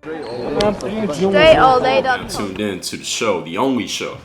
DreAllDay.com. Tuned in to the show, the only show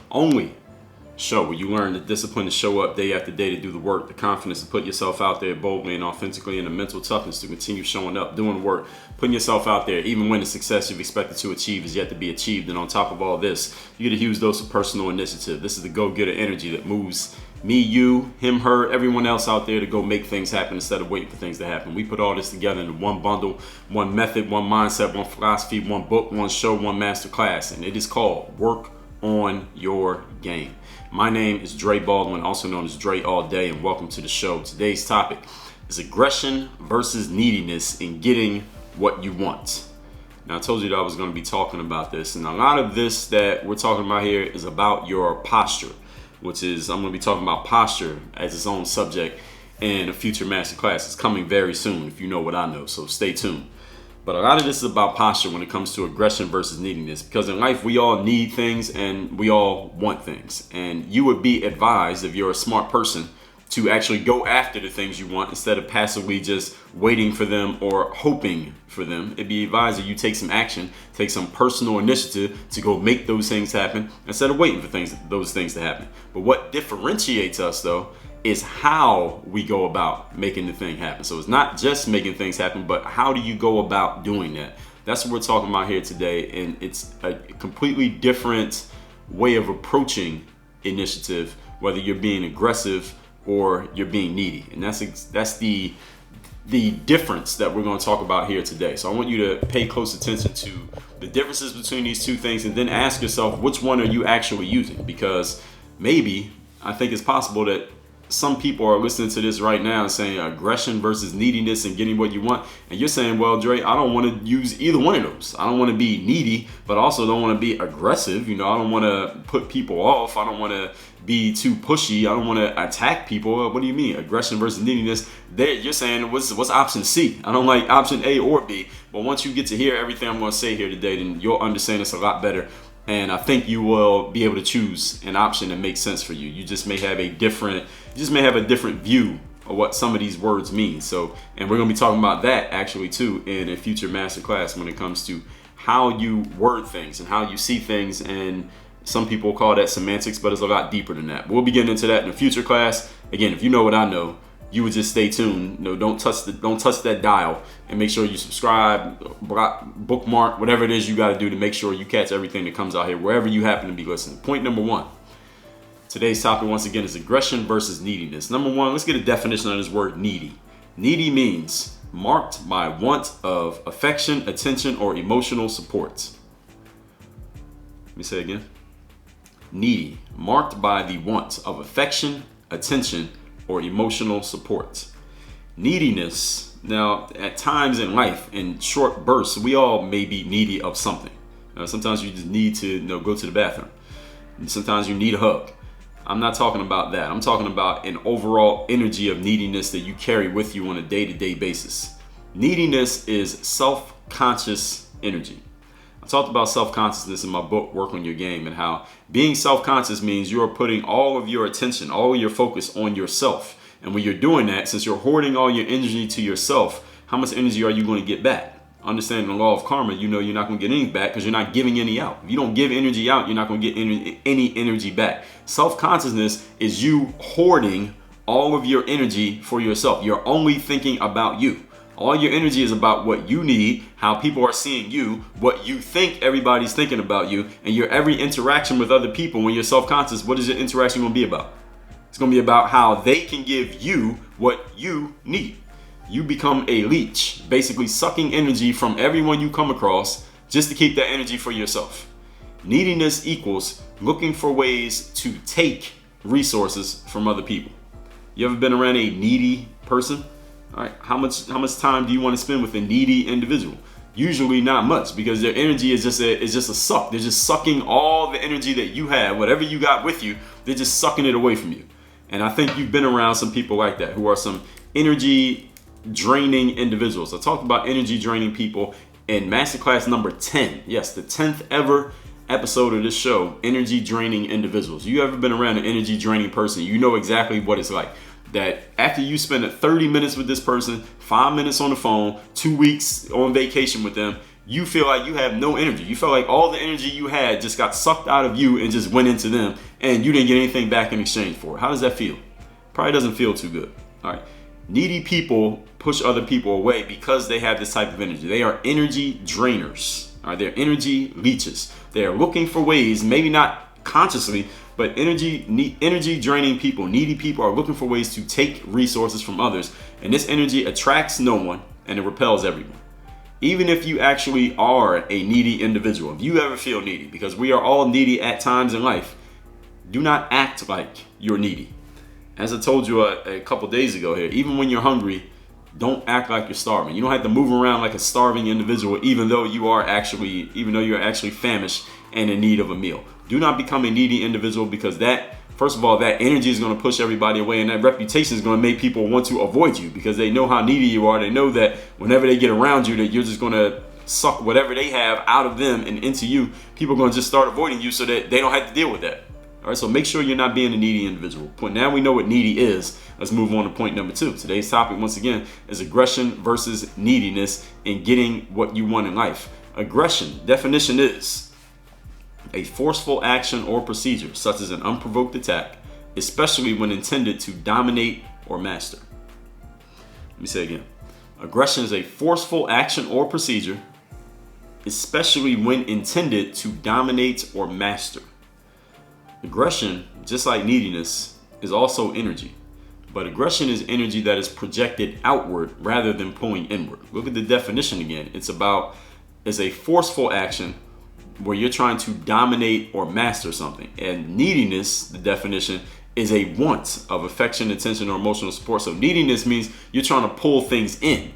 where you learn the discipline to show up day after day to do the work, the confidence to put yourself out there boldly and authentically, and the mental toughness to continue showing up, doing the work, putting yourself out there, even when the success you've expected to achieve is yet to be achieved. And on top of all this, you get a huge dose of personal initiative. This is the go-getter energy that moves me, you, him, her, everyone else out there to go make things happen instead of waiting for things to happen. We put all this together in one bundle, one method, one mindset, one philosophy, one book, one show, one master class, and it is called Work on Your Game. My name is Dre Baldwin, also known as Dre All Day, and welcome to the show. Today's topic is aggression versus neediness in getting what you want. Now, I told you that I was going to be talking about this, and a lot of this that we're talking about here is about your posture, which is, I'm going to be talking about posture as its own subject in a future masterclass. It's coming very soon, if you know what I know, so stay tuned. But a lot of this is about posture when it comes to aggression versus neediness, because in life we all need things and we all want things. And you would be advised, if you're a smart person, to actually go after the things you want instead of passively just waiting for them or hoping for them. It'd be advised that you take some action, take some personal initiative to go make those things happen instead of waiting for those things to happen. But what differentiates us, though, is how we go about making the thing happen. So it's not just making things happen, but how do you go about doing that? That's what we're talking about here today, and it's a completely different way of approaching initiative, whether you're being aggressive or you're being needy. And that's the difference that we're going to talk about here today. So I want you to pay close attention to the differences between these two things, and then ask yourself, which one are you actually using? Because maybe, I think it's possible that some people are listening to this right now and saying aggression versus neediness and getting what you want. And you're saying, well, Dre, I don't want to use either one of those. I don't want to be needy, but also don't want to be aggressive. You know, I don't want to put people off. I don't want to be too pushy. I don't want to attack people. What do you mean? Aggression versus neediness. You're saying, what's option C? I don't like option A or B. But once you get to hear everything I'm going to say here today, then you'll understand this a lot better. And I think you will be able to choose an option that makes sense for you. You just may have a different view of what some of these words mean. So, and we're going to be talking about that actually too in a future masterclass when it comes to how you word things and how you see things. And some people call that semantics, but it's a lot deeper than that. We'll be getting into that in a future class. Again, if you know what I know, you would just stay tuned. No, don't touch that dial, and make sure you subscribe, bookmark, whatever it is you got to do to make sure you catch everything that comes out here wherever you happen to be listening. Point number one. Today's topic once again is aggression versus neediness. Number one, let's get a definition of this word needy. Needy means marked by want of affection, attention, or emotional support. Let me say it again. Needy, marked by the want of affection, attention, or emotional support. Neediness, now at times in life, in short bursts, we all may be needy of something. Sometimes you just need to go to the bathroom. And sometimes you need a hug. I'm not talking about that. I'm talking about an overall energy of neediness that you carry with you on a day-to-day basis. Neediness is self-conscious energy. I talked about self-consciousness in my book, Work on Your Game, and how being self-conscious means you are putting all of your attention, all of your focus on yourself. And when you're doing that, since you're hoarding all your energy to yourself, how much energy are you going to get back? Understanding the law of karma, you know you're not going to get any back because you're not giving any out. If you don't give energy out, you're not going to get any energy back. Self-consciousness is you hoarding all of your energy for yourself. You're only thinking about you. All your energy is about what you need, how people are seeing you, what you think everybody's thinking about you, and your every interaction with other people. When you're self-conscious, what is your interaction going to be about? It's going to be about how they can give you what you need. You become a leech, basically sucking energy from everyone you come across just to keep that energy for yourself. Neediness equals looking for ways to take resources from other people. You ever been around a needy person? All right, how much time do you want to spend with a needy individual? Usually not much, because their energy is just a suck. They're just sucking all the energy that you have, whatever you got with you, they're just sucking it away from you. And I think you've been around some people like that who are some energy draining individuals. I talked about energy draining people in masterclass number 10. Yes, the 10th ever episode of this show, energy draining individuals. You ever been around an energy draining person? You know exactly what it's like. That after you spend 30 minutes with this person, 5 minutes on the phone, 2 weeks on vacation with them, you feel like you have no energy. You feel like all the energy you had just got sucked out of you and just went into them, and you didn't get anything back in exchange for it. How does that feel? Probably doesn't feel too good. All right. Needy people push other people away because they have this type of energy. They are energy drainers. All right. They're energy leeches. They are looking for ways, maybe not consciously, but energy draining people, needy people are looking for ways to take resources from others. And this energy attracts no one and it repels everyone. Even if you actually are a needy individual, if you ever feel needy, because we are all needy at times in life, do not act like you're needy. As I told you a couple days ago here, even when you're hungry, don't act like you're starving. You don't have to move around like a starving individual, even though you're actually famished and in need of a meal. Do not become a needy individual, because first of all, that energy is going to push everybody away, and that reputation is going to make people want to avoid you because they know how needy you are. They know that whenever they get around you, that you're just going to suck whatever they have out of them and into you. People are going to just start avoiding you so that they don't have to deal with that. All right, so make sure you're not being a needy individual. Now we know what needy is. Let's move on to point number 2. Today's topic, once again, is aggression versus neediness in getting what you want in life. Aggression, definition is a forceful action or procedure, such as an unprovoked attack, especially when intended to dominate or master. Let me say it again. Aggression is a forceful action or procedure, especially when intended to dominate or master. Aggression, just like neediness, is also energy. But aggression is energy that is projected outward rather than pulling inward. Look at the definition again. It's a forceful action where you're trying to dominate or master something. And neediness, the definition, is a want of affection, attention, or emotional support. So neediness means you're trying to pull things in.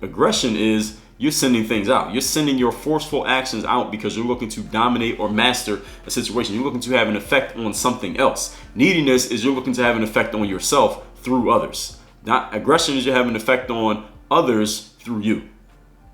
Aggression is you're sending things out. You're sending your forceful actions out because you're looking to dominate or master a situation. You're looking to have an effect on something else. Neediness is you're looking to have an effect on yourself through others. Not aggression is you have an effect on others through you.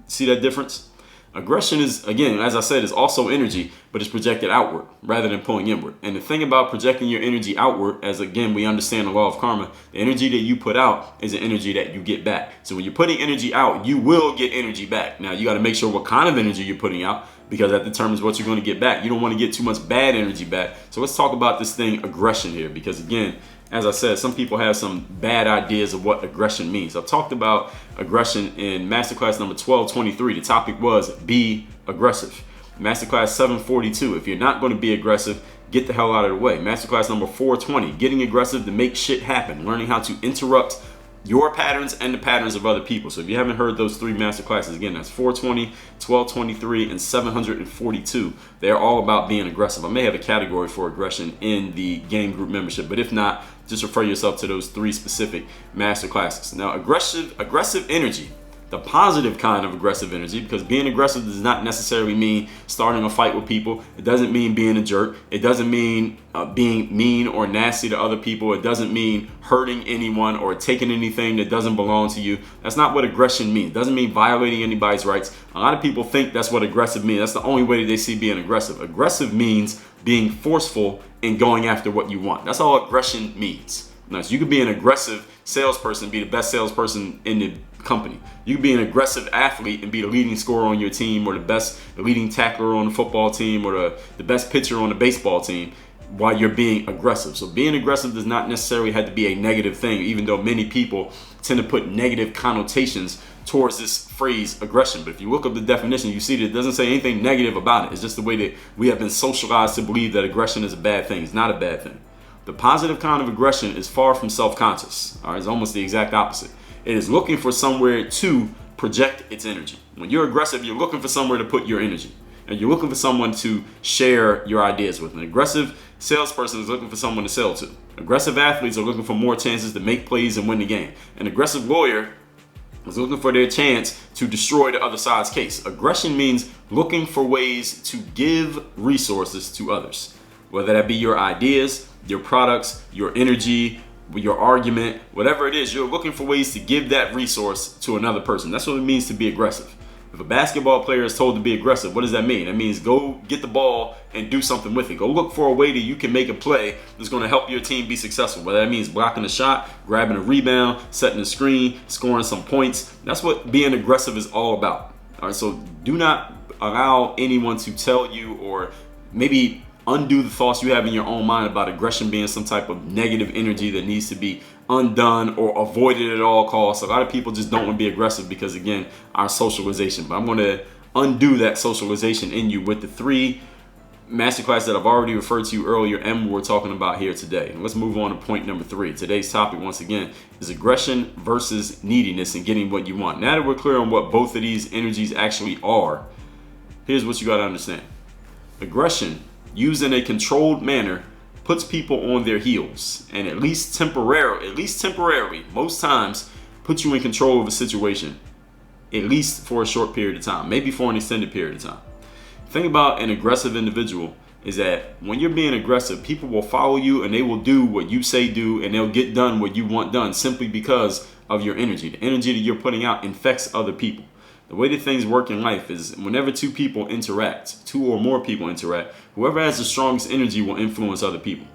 See that difference? Aggression is, again, as I said, is also energy, but it's projected outward rather than pulling inward. And the thing about projecting your energy outward, as again, we understand the law of karma, the energy that you put out is the energy that you get back. So when you're putting energy out, you will get energy back. Now, you got to make sure what kind of energy you're putting out, because that determines what you're going to get back. You don't want to get too much bad energy back. So let's talk about this thing, aggression, here, because again, as I said, some people have some bad ideas of what aggression means. I've talked about aggression in masterclass number 1223. The topic was be aggressive. Masterclass 742, if you're not going to be aggressive, get the hell out of the way. Masterclass number 420, getting aggressive to make shit happen, learning how to interrupt your patterns and the patterns of other people. So if you haven't heard those 3 masterclasses, again, that's 420, 1223, and 742. They're all about being aggressive. I may have a category for aggression in the game group membership, but if not, just refer yourself to those 3 specific masterclasses. Now, aggressive energy, the positive kind of aggressive energy, because being aggressive does not necessarily mean starting a fight with people. It doesn't mean being a jerk. It doesn't mean being mean or nasty to other people. It doesn't mean hurting anyone or taking anything that doesn't belong to you. That's not what aggression means. It doesn't mean violating anybody's rights. A lot of people think that's what aggressive means. That's the only way that they see being aggressive. Aggressive means being forceful and going after what you want. That's all aggression means. Now, so you could be an aggressive salesperson, be the best salesperson in the company. You can be an aggressive athlete and be the leading scorer on your team, or the leading tackler on the football team, or the best pitcher on the baseball team, while you're being aggressive. So being aggressive does not necessarily have to be a negative thing, even though many people tend to put negative connotations towards this phrase aggression. But if you look up the definition, you see that it doesn't say anything negative about it. It's just the way that we have been socialized to believe that aggression is a bad thing. It's not a bad thing. The positive kind of aggression is far from self-conscious. All right, it's almost the exact opposite. It is looking for somewhere to project its energy. When you're aggressive, you're looking for somewhere to put your energy. And you're looking for someone to share your ideas with. An aggressive salesperson is looking for someone to sell to. Aggressive athletes are looking for more chances to make plays and win the game. An aggressive lawyer is looking for their chance to destroy the other side's case. Aggression means looking for ways to give resources to others. Whether that be your ideas, your products, your energy, your argument, whatever it is, you're looking for ways to give that resource to another person. That's what it means to be aggressive. If a basketball player is told to be aggressive, what does that mean? That means go get the ball and do something with it. Go look for a way that you can make a play that's going to help your team be successful. Whether that means blocking a shot, grabbing a rebound, setting a screen, scoring some points. That's what being aggressive is all about. All right, so do not allow anyone to tell you or maybe undo the thoughts you have in your own mind about aggression being some type of negative energy that needs to be undone or avoided at all costs. A lot of people just don't want to be aggressive because, again, our socialization. But I'm going to undo that socialization in you with the 3 masterclass that I've already referred to earlier and we're talking about here today. And let's move on to point number 3. Today's topic, once again, is aggression versus neediness and getting what you want. Now that we're clear on what both of these energies actually are, here's what you got to understand. Aggression, used in a controlled manner, puts people on their heels, and at least temporarily, most times, puts you in control of a situation, at least for a short period of time, maybe for an extended period of time. The thing about an aggressive individual is that when you're being aggressive, people will follow you and they will do what you say do, and they'll get done what you want done simply because of your energy. The energy that you're putting out infects other people. The way that things work in life is whenever 2 people interact, 2 or more people interact, whoever has the strongest energy will influence other people.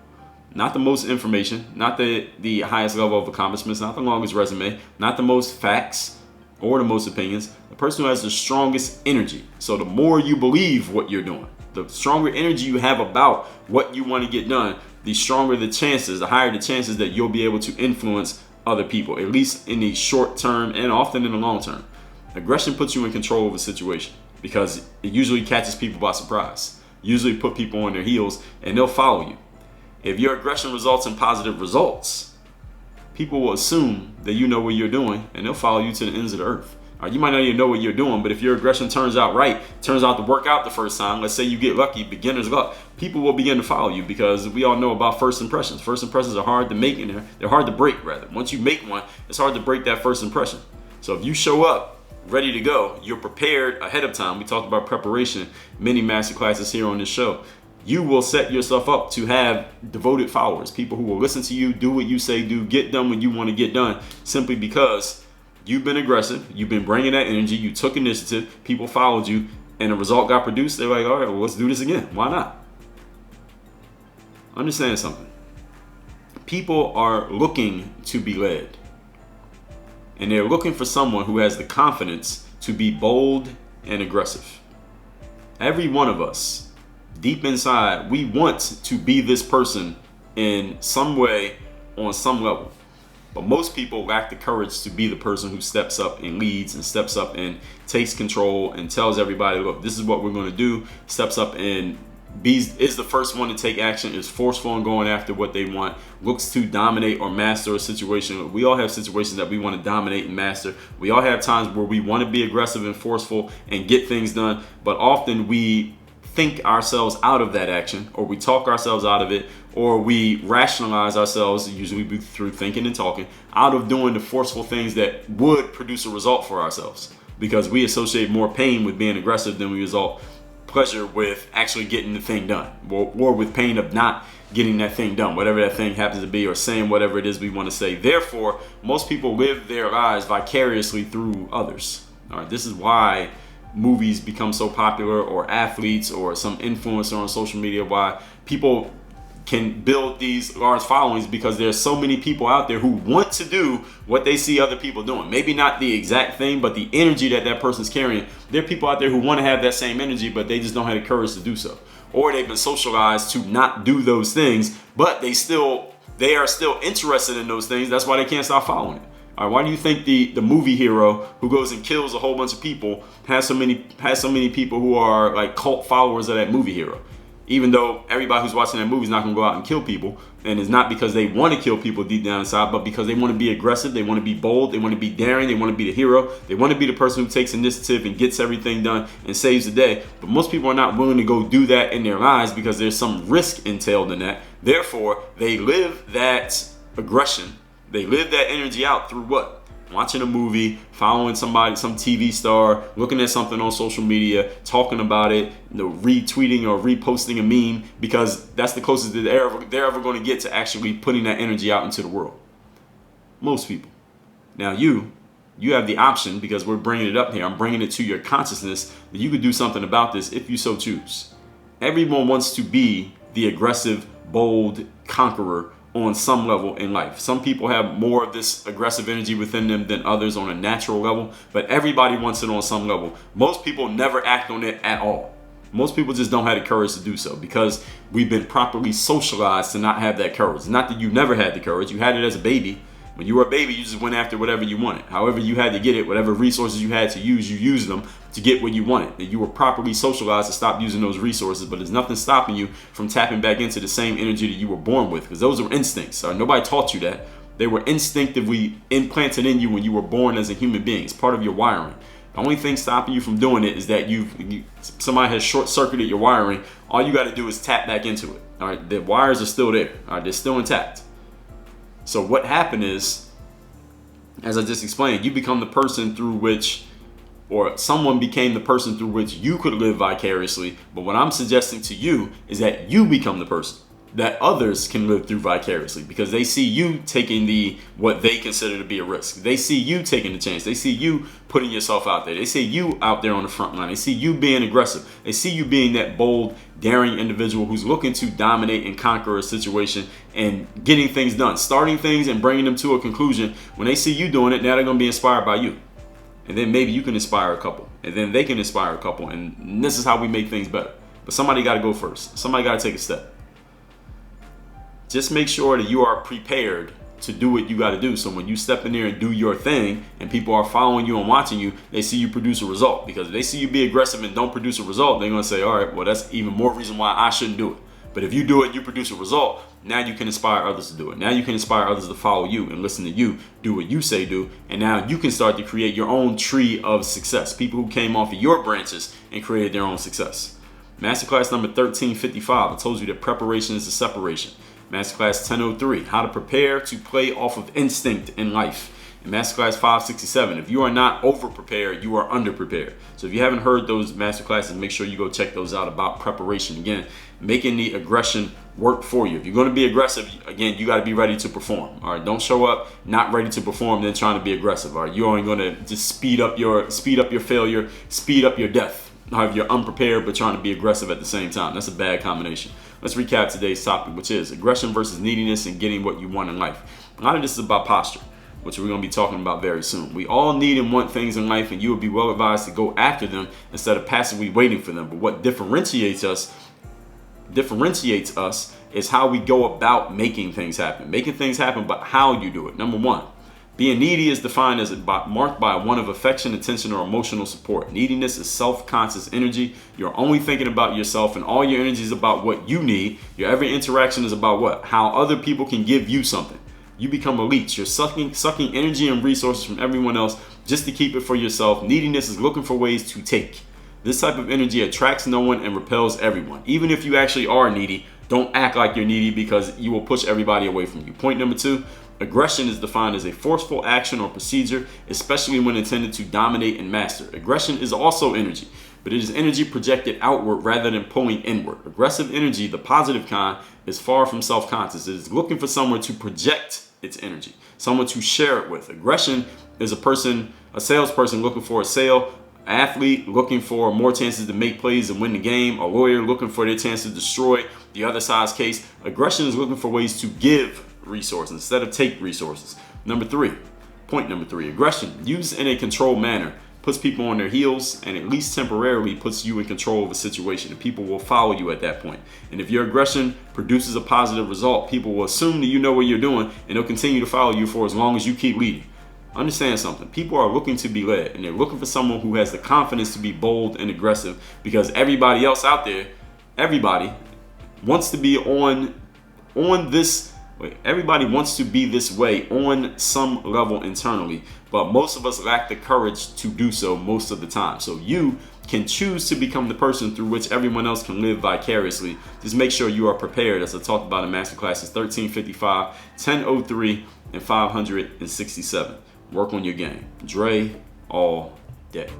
Not the most information, not the highest level of accomplishments, not the longest resume, not the most facts or the most opinions. The person who has the strongest energy. So the more you believe what you're doing, the stronger energy you have about what you want to get done, the stronger the chances, the higher the chances that you'll be able to influence other people, at least in the short term and often in the long term. Aggression puts you in control of a situation because it usually catches people by surprise. Usually put people on their heels and they'll follow you. If your aggression results in positive results, people will assume that you know what you're doing and they'll follow you to the ends of the earth. You might not even know what you're doing, but if your aggression turns out right, turns out to work out the first time, let's say you get lucky, beginner's luck, people will begin to follow you because we all know about first impressions. First impressions are hard to make and they're hard to break, rather. Once you make one, it's hard to break that first impression. So if you show up ready to go, you're prepared ahead of time. We talked about preparation, many masterclasses here on this show. You will set yourself up to have devoted followers, people who will listen to you, do what you say do, get done when you want to get done, simply because you've been aggressive, you've been bringing that energy, you took initiative, people followed you, and the result got produced. They're like, all right, well, let's do this again. Why not? Understand something. People are looking to be led. And they're looking for someone who has the confidence to be bold and aggressive. Every one of us, deep inside, we want to be this person in some way, on some level. But most people lack the courage to be the person who steps up and leads and steps up and takes control and tells everybody, look, this is what we're going to do, steps up and is the first one to take action, is forceful in going after what they want, looks to dominate or master a situation. We all have situations that we want to dominate and master. We all have times where we want to be aggressive and forceful and get things done, but often we think ourselves out of that action, or we talk ourselves out of it, or we rationalize ourselves, usually through thinking and talking, out of doing the forceful things that would produce a result for ourselves, because we associate more pain with being aggressive than we result pleasure with actually getting the thing done, or with pain of not getting that thing done, whatever that thing happens to be, or saying whatever it is we want to say. Therefore, most people live their lives vicariously through others. All right, this is why movies become so popular, or athletes, or some influencer on social media, why people can build these large followings, because there's so many people out there who want to do what they see other people doing. Maybe not the exact thing, but the energy that person's carrying. There are people out there who want to have that same energy, but they just don't have the courage to do so. Or they've been socialized to not do those things, but they are still interested in those things. That's why they can't stop following it. All right, why do you think the movie hero who goes and kills a whole bunch of people has so many people who are like cult followers of that movie hero? Even though everybody who's watching that movie is not going to go out and kill people, and it's not because they want to kill people deep down inside, but because they want to be aggressive, they want to be bold, they want to be daring, they want to be the hero, they want to be the person who takes initiative and gets everything done and saves the day. But most people are not willing to go do that in their lives because there's some risk entailed in that. Therefore, they live that aggression, they live that energy out through what? Watching a movie, following somebody, some TV star, looking at something on social media, talking about it, retweeting or reposting a meme, because that's the closest that they're ever going to get to actually putting that energy out into the world. Most people. Now you have the option, because we're bringing it up here, I'm bringing it to your consciousness, that you could do something about this if you so choose. Everyone wants to be the aggressive, bold conqueror on some level in life. Some people have more of this aggressive energy within them than others on a natural level, but everybody wants it on some level. Most people never act on it at all. Most people just don't have the courage to do so because we've been properly socialized to not have that courage. Not that you never had the courage. You had it as a baby. When you were a baby, you just went after whatever you wanted. However you had to get it, whatever resources you had to use, you used them to get what you wanted. And you were properly socialized to stop using those resources, but there's nothing stopping you from tapping back into the same energy that you were born with, because those are instincts. Nobody taught you that. They were instinctively implanted in you when you were born as a human being. It's part of your wiring. The only thing stopping you from doing it is that somebody has short-circuited your wiring. All you got to do is tap back into it. All right, the wires are still there. All right, they're still intact. So what happened is, as I just explained, you become the person through which, or someone became the person through which you could live vicariously. But what I'm suggesting to you is that you become the person that others can live through vicariously, because they see you taking what they consider to be a risk. They see you taking the chance. They see you putting yourself out there. They see you out there on the front line. They see you being aggressive. They see you being that bold, daring individual who's looking to dominate and conquer a situation and getting things done, starting things and bringing them to a conclusion. When they see you doing it, now they're going to be inspired by you. And then maybe you can inspire a couple, and then they can inspire a couple. And this is how we make things better. But somebody got to go first. Somebody got to take a step. Just make sure that you are prepared to do what you got to do. So when you step in there and do your thing and people are following you and watching you, they see you produce a result. Because if they see you be aggressive and don't produce a result, they're going to say, all right, well, that's even more reason why I shouldn't do it. But if you do it, you produce a result, now you can inspire others to do it. Now you can inspire others to follow you and listen to you, do what you say do. And now you can start to create your own tree of success. People who came off of your branches and created their own success. Masterclass number 1355. I told you that preparation is the separation. Masterclass 1003, how to prepare to play off of instinct in life. And Masterclass 567, if you are not over-prepared, you are under-prepared. So if you haven't heard those masterclasses, make sure you go check those out about preparation. Again, making the aggression work for you. If you're going to be aggressive, again, you got to be ready to perform. All right, don't show up not ready to perform, then trying to be aggressive. All right, you're only going to just speed up your failure, speed up your death. If you're unprepared but trying to be aggressive at the same time, that's a bad combination. Let's recap today's topic, which is aggression versus neediness and getting what you want in life. A lot of this is about posture, which we're going to be talking about very soon. We all need and want things in life, and you would be well advised to go after them instead of passively waiting for them. But what differentiates us is how we go about making things happen. Making things happen, but how you do it. Number one, being needy is defined as marked by one of affection, attention, or emotional support. Neediness is self-conscious energy. You're only thinking about yourself, and all your energy is about what you need. Your every interaction is about what? How other people can give you something. You become a leech. You're sucking energy and resources from everyone else just to keep it for yourself. Neediness is looking for ways to take. This type of energy attracts no one and repels everyone. Even if you actually are needy, don't act like you're needy, because you will push everybody away from you. Point number two, aggression is defined as a forceful action or procedure, especially when intended to dominate and master. Aggression is also energy, but it is energy projected outward rather than pulling inward. Aggressive energy, the positive kind, is far from self-conscious. It is looking for someone to project its energy, someone to share it with. Aggression is a salesperson looking for a sale, an athlete looking for more chances to make plays and win the game, a lawyer looking for their chance to destroy the other side's case. Aggression is looking for ways to give resources instead of take resources. Point number three, aggression used in a controlled manner puts people on their heels and at least temporarily puts you in control of a situation, and people will follow you at that point. And if your aggression produces a positive result, people will assume that you know what you're doing, and they'll continue to follow you for as long as you keep leading. Understand something. People are looking to be led, and they're looking for someone who has the confidence to be bold and aggressive, because everybody else out there, everybody wants to be everybody wants to be this way on some level internally, but most of us lack the courage to do so most of the time. So you can choose to become the person through which everyone else can live vicariously. Just make sure you are prepared, as I talked about in Masterclasses 1355, 1003, and 567. Work on your game. Dre all day.